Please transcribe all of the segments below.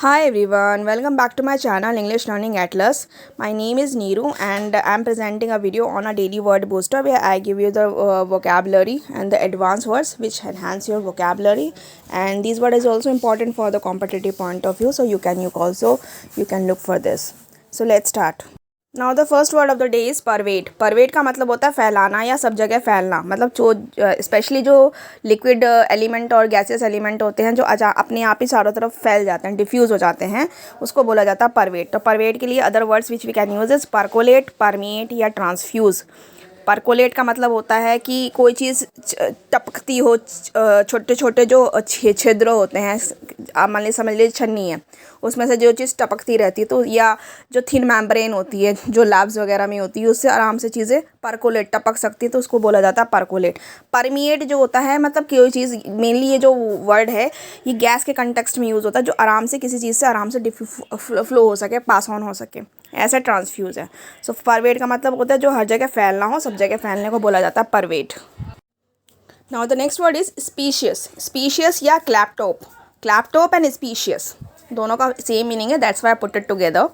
Hi everyone, welcome back to my channel English Learning Atlas. My name is Neeru and I'm presenting a video on a daily word booster where I give you the vocabulary and the advanced words which enhance your vocabulary, and these word is also important for the competitive point of view, so you can look for this. So let's start. Now the first word of the day is pervade. Pervade का मतलब होता है फैलाना या सब जगह फैलना. मतलब जो स्पेशली जो लिक्विड एलिमेंट और गैसियस एलिमेंट होते हैं जो अपने आप ही चारों तरफ फैल जाते हैं, डिफ्यूज़ हो जाते हैं, उसको बोला जाता है परवेट. तो परवेट के लिए other words which we can use is percolate, permeate या ट्रांसफ्यूज़. परकोलेट का मतलब होता है कि कोई चीज़ टपकती हो, छोटे छोटे जो छिद्र होते हैं, आप मान लीजिए समझ लीजिए छन्नी है, उसमें से जो चीज़ टपकती रहती है, तो या जो थिन मेम्ब्रेन होती है जो लैब्स वगैरह में होती है, उससे आराम से चीज़ें परकोलेट टपक सकती है, तो उसको बोला जाता है परकोलेट. परमिएट जो होता है मतलब कोई चीज़, मेनली ये जो वर्ड है ये गैस के कंटेक्स्ट में यूज़ होता है, जो आराम से किसी चीज़ से आराम से फ्लो हो सके, पास ऑन हो सके, ऐसा ट्रांसफ्यूज़ है. सो परवेट का मतलब होता है जो हर जगह फैलना हो, सब जगह फैलने को बोला जाता है pervade. Now the next word is specious. Specious या क्लैपटॉप. क्लैपटॉप एंड स्पीशियस दोनों का सेम मीनिंग है, that's why I put it together.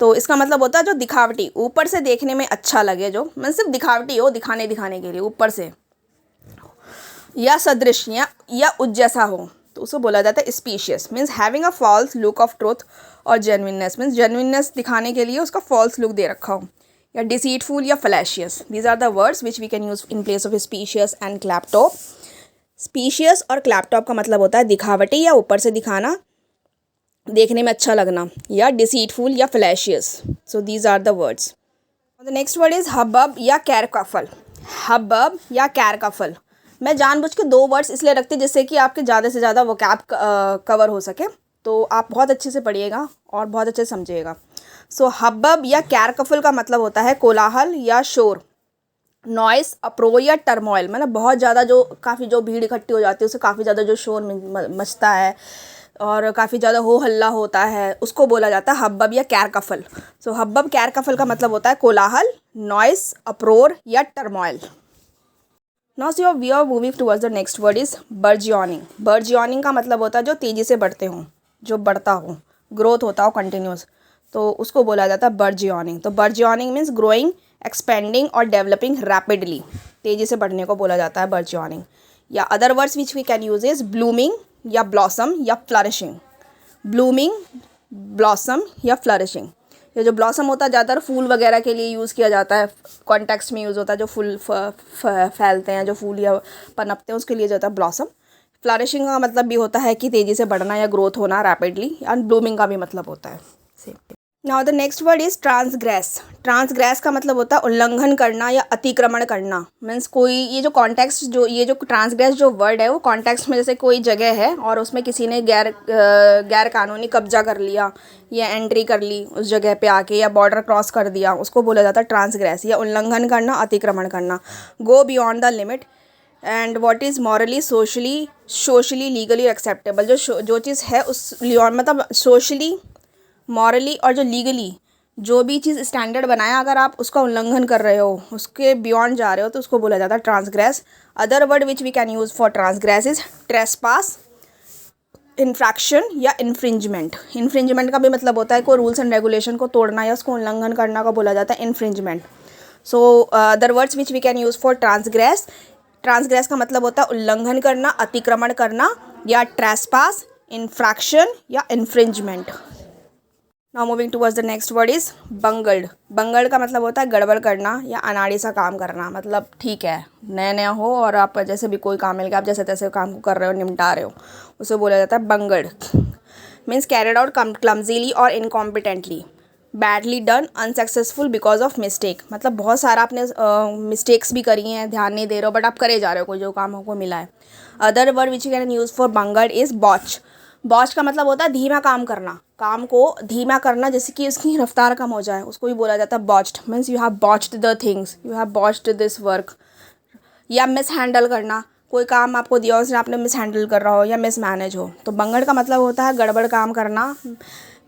तो इसका मतलब होता है जो दिखावटी, ऊपर से देखने में अच्छा लगे, जो मतलब सिर्फ दिखावटी हो, दिखाने के लिए ऊपर से, या सदृश या उस जैसा हो, तो उसको बोला जाता है specious. Means having a false look of truth और जेन्युइननेस. मीन्स जेन्युइननेस दिखाने के लिए उसका फॉल्स लुक दे रखा हो, या डिसीटफुल या fallacious. These are the words which we can use in place of specious and claptrap. Specious और क्लैपटॉप का मतलब होता है दिखावटी या ऊपर से दिखाना, देखने में अच्छा लगना, या डिसीटफुल या fallacious. So these are the words. The next word is hubbub या कैरकफल. हबब या कैरकफल. मैं जानबूझ के दो वर्ड्स इसलिए रखती हूँ जिससे कि आपके ज़्यादा से ज़्यादा वोकैब कवर हो सके, तो आप बहुत अच्छे से पढ़िएगा और बहुत अच्छे से समझिएगा. सो हब्बब या कैरकफल का मतलब होता है कोलाहल या शोर, नॉइस, अप्रोर या टर्मोइल. मतलब बहुत ज़्यादा जो काफ़ी जो भीड़ इकट्ठी हो जाती है, उससे काफ़ी ज़्यादा जो शोर मचता है और काफ़ी ज़्यादा हो हल्ला होता है, उसको बोला जाता है हब्बब या कैरकफल. सो हब्बब कैरकफल का मतलब होता है कोलाहल, नॉइस, अप्रोर या turmoil. Now so we are moving towards the next word is burgeoning. Burgeoning का मतलब होता है जो तेज़ी से बढ़ते हों, जो बढ़ता हो, ग्रोथ होता हो कंटिन्यूस, तो उसको बोला जाता है बर्जियोनिंग. तो बर्जियोनिंग मीन्स ग्रोइंग, एक्सपेंडिंग और डेवलपिंग रैपिडली. तेज़ी से बढ़ने को बोला जाता है बर्जियोनिंग. या other words which we can use is blooming या ब्लॉसम या फ्लरिशिंग. ब्लूमिंग, ब्लॉसम या फ्लरिशिंग. ये जो ब्लॉसम होता है ज़्यादातर फूल वगैरह के लिए यूज़ किया जाता है, कॉन्टेक्स्ट में यूज़ होता है, जो फूल फैलते हैं, जो फूल या पनपते हैं, उसके लिए जाता है ब्लॉसम. फ्लरिशिंग का मतलब भी होता है कि तेज़ी से बढ़ना या ग्रोथ होना रैपिडली, एंड ब्लूमिंग का भी मतलब होता है same. Now the next word is transgress. Transgress का मतलब होता है उल्लंघन करना या अतिक्रमण करना. मीन्स कोई, ये जो कॉन्टेक्स्ट, जो ये जो ट्रांसग्रेस जो वर्ड है वो कॉन्टेक्स्ट में, जैसे कोई जगह है और उसमें किसी ने गैर कानूनी कब्जा कर लिया या एंट्री कर ली उस जगह पे आके, या बॉर्डर क्रॉस कर दिया, उसको बोला जाता है ट्रांसग्रेस, या उल्लंघन करना, अतिक्रमण करना. Go beyond the limit and what is morally, socially legally acceptable. जो चीज़ है उस मतलब सोशली, मॉरली और जो लीगली जो भी चीज़ स्टैंडर्ड बनाया, अगर आप उसका उल्लंघन कर रहे हो, उसके बियॉन्ड जा रहे हो, तो उसको बोला जाता है transgress. Other word which we can use for transgress is trespass, infraction या इन्फ्रिंजमेंट. इन्फ्रिंजमेंट का भी मतलब होता है कोई रूल्स एंड रेगुलेशन को तोड़ना या उसको उल्लंघन करना को बोला जाता है infringement. So other words which we can use for transgress. Transgress का मतलब होता है उल्लंघन करना, अतिक्रमण करना, या ट्रेसपास, इन्फ्रैक्शन या infringement. Now moving towards the next word is bungled. Bungled का मतलब होता है गड़बड़ करना या अनाड़ी सा काम करना. मतलब ठीक है, नया नया हो और आप जैसे भी कोई काम मिल गया, आप जैसे तैसे काम को कर रहे हो, निपटा रहे हो, उसे बोला जाता है bungled. Means carried out clumsily और incompetently, badly done, unsuccessful because of mistake. मतलब बहुत सारा आपने मिस्टेक्स भी करी हैं, ध्यान नहीं दे रहे हो, बट आप करे जा रहे हो, कोई जो काम आपको मिला है. Other word which you can use for bungled is botch. Botch का मतलब होता है धीमा काम करना, काम को धीमा करना, जैसे कि उसकी रफ्तार कम हो जाए, उसको भी बोला जाता है botched. Means you have botched the things, you have botched this work. या मिस हैंडल करना, कोई काम आपको दिया उसने आपने मिस हैंडल कर रहा हो या मिस मैनेज हो, तो बंगड़ का मतलब होता है गड़बड़ काम करना,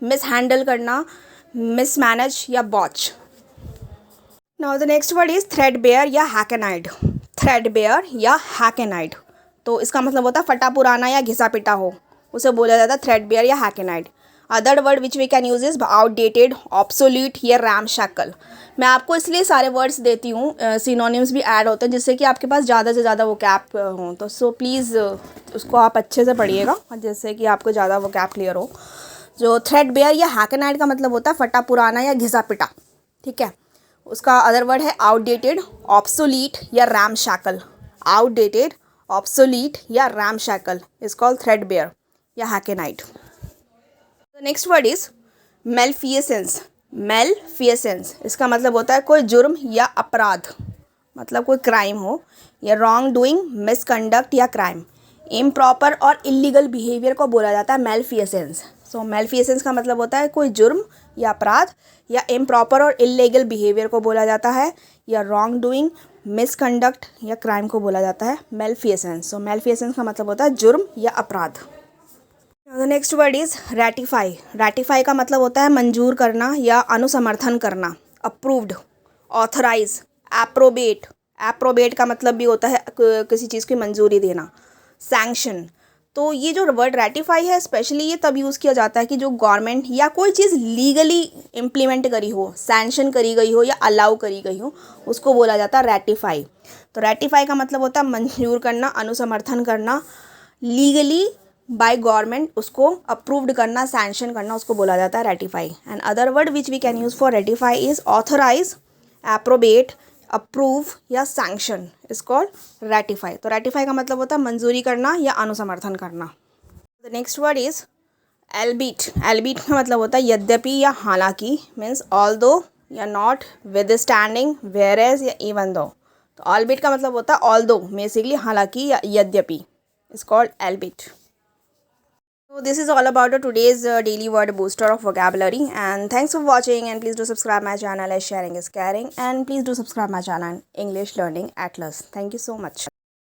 मिस हैंडल करना, मिस मैनेज या botch. Now the next word is threadbare या हैकेनाइड. थ्रेडबेयर या हैकेनाइड, तो इसका मतलब होता है फटा पुराना या घिसा पिटा हो, उसे बोला जाता है थ्रेडबेयर या hackneyed. Other word which we can use is outdated, obsolete या रैमशैकल। मैं आपको इसलिए सारे वर्ड्स देती हूँ, सिनोनिम्स भी ऐड होते हैं जिससे कि आपके पास ज़्यादा से ज़्यादा वोकैब हों। तो सो प्लीज़ उसको आप अच्छे से पढ़िएगा जिससे कि आपको ज़्यादा वोकैब क्लियर हो। जो थ्रेडबेयर या हैकेनाइड का मतलब होता है फटा पुराना या घिसा पिटा, ठीक है। उसका अदर वर्ड है आउटडेटेड, ऑब्सोलीट या रैमशैकल। आउटडेटेड, ऑब्सोलीट या रैमशैकल इज कॉल्ड थ्रेडबेयर या hackneyed. Next word is malfeasance. Malfeasance इसका मतलब होता है कोई जुर्म या अपराध, मतलब कोई क्राइम हो, या रॉन्ग डूइंग, मिसकंडक्ट या क्राइम। इम्प्रॉपर और इलीगल बिहेवियर को बोला जाता है मेलफियसेंस। सो मेलफियसेंस का मतलब होता है कोई जुर्म या अपराध, या इम्प्रॉपर और इलीगल बिहेवियर को बोला जाता है, या रॉन्ग डूइंग, मिसकंडक्ट या क्राइम को बोला जाता है मेलफियसेंस। सो मेलफियसेंस का मतलब होता है जुर्म या अपराध। The next word is ratify. Ratify का मतलब होता है मंजूर करना या अनुसमर्थन करना। Approved, authorise, एप्रोबेट। एप्रोबेट का मतलब भी होता है किसी चीज़ की मंजूरी देना। सैंक्शन। तो ये जो वर्ड रैटिफाई है स्पेशली ये तब यूज़ किया जाता है कि जो गवर्नमेंट या कोई चीज़ लीगली इम्प्लीमेंट करी हो, सैंक्शन करी गई हो या अलाउ करी गई हो, उसको बोला जाता है रैटिफाई। तो रैटिफाई का मतलब होता है मंजूर करना, अनुसमर्थन करना, लीगली बाय गवर्नमेंट उसको अप्रूव्ड करना, सैंक्शन करना, उसको बोला जाता है ratify. And other word which we can use for ratify is authorise, approbate, approve या सैंक्शन इज कॉल्ड रैटिफाई। तो रैटिफाई का मतलब होता है मंजूरी करना या अनुसमर्थन करना। The next word is albeit. Albeit का मतलब होता है यद्यपि या हालांकि, मीन्स ऑल दो या notwithstanding, whereas या इवन दो। तो ऑलबिट का मतलब होता है ऑल दो, बेसिकली हालांकि या यद्यपि, is called Elbit. So this is all about today's daily word booster of vocabulary, and thanks for watching, and please do subscribe my channel as sharing is caring, and please do subscribe my channel English Learning Atlas. Thank you so much.